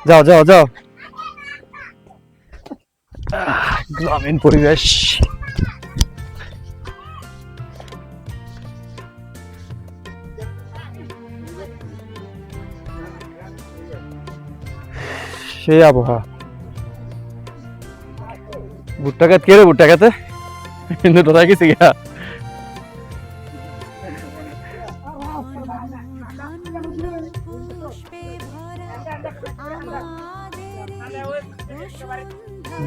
যাও যাও যাও। গ্রামীণ পরিবেশ। সেই আবহাওয়া। ভুট্টা খেত কে রে? ভুট্টা খেতে কিন্তু তোরা গেছি গা।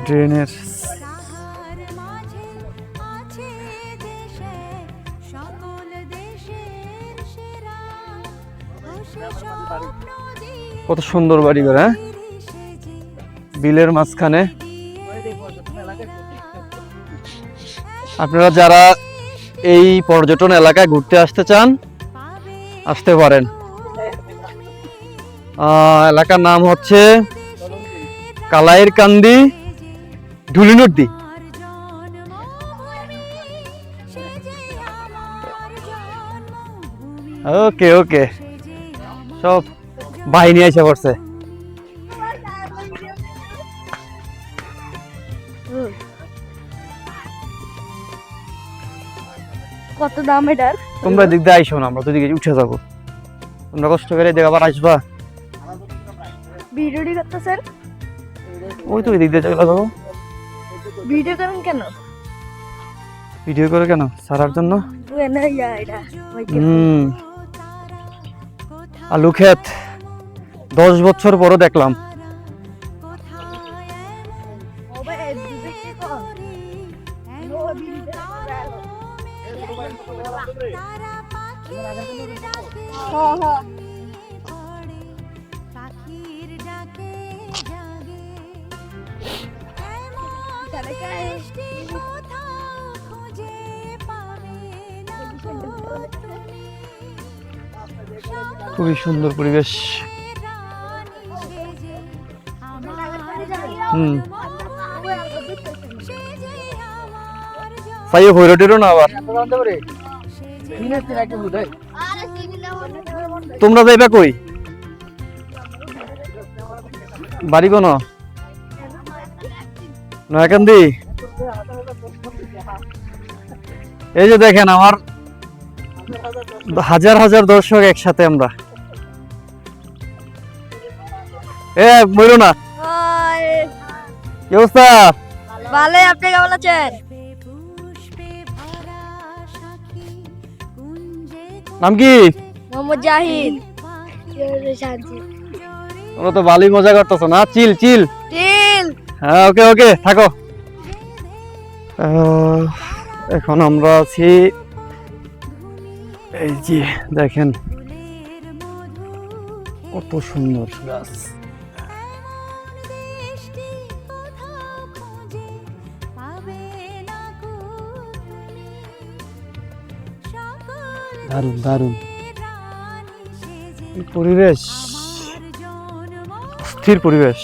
ড্রেনের কত সুন্দর বাড়ি ঘর, হ্যাঁ, বিলের মাঝখানে। আপনারা যারা এই পর্যটন এলাকায় ঘুরতে আসতে চান আসতে পারেন। এলাকার নাম হচ্ছে কালাইয়ের কান্দি ঢুলিনদ্দি। ওকে ওকে, সব বাহিনী এসে পড়ছে। কত দাম এটার? তোমরা দিক দিয়ে আইসো না, আমরা তো দিকে উঠে যাবো। তোমরা কষ্ট করে দেখ আবার আসবা। ভিডিওটি করতেছেন? ওই তো ওই দিক দিয়ে চলে যাবো। ভিডিও করেন কেন? ভিডিও করে কেন? সারার জন্য। আলু ক্ষেত 10 বছর পরও দেখলাম। খুবই সুন্দর পরিবেশ। সাইও ভৈরটেরও না আবার। তোমরা যাইবা কই? বাড়ি কোন? নয়াকান্দি। এই যে দেখেন আমার হাজার হাজার দর্শক একসাথে আমরা। মইরো না। কি অবস্থা? ভালো, আপনি কেমন আছেন? নাম কি? মোহাম্মদ জাহিদ। তোমরা তো ভালোই মজা করতেছো না? চিল চিল চিল। হ্যাঁ, ওকে ওকে, থাকো। এখন আমরা আছি, এই যে দেখেন কত সুন্দর গাছ। দারুণ দারুণ পরিবেশ, স্থির পরিবেশ।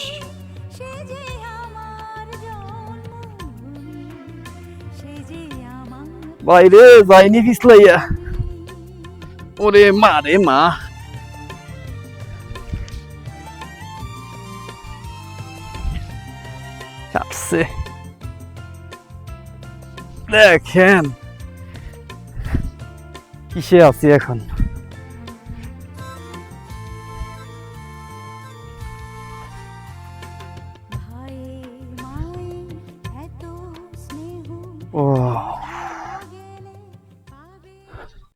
বাইরে যাইনি পিছলাইয়া। ওরে মা রে মা। দেখেন কিসে আছি এখন। ও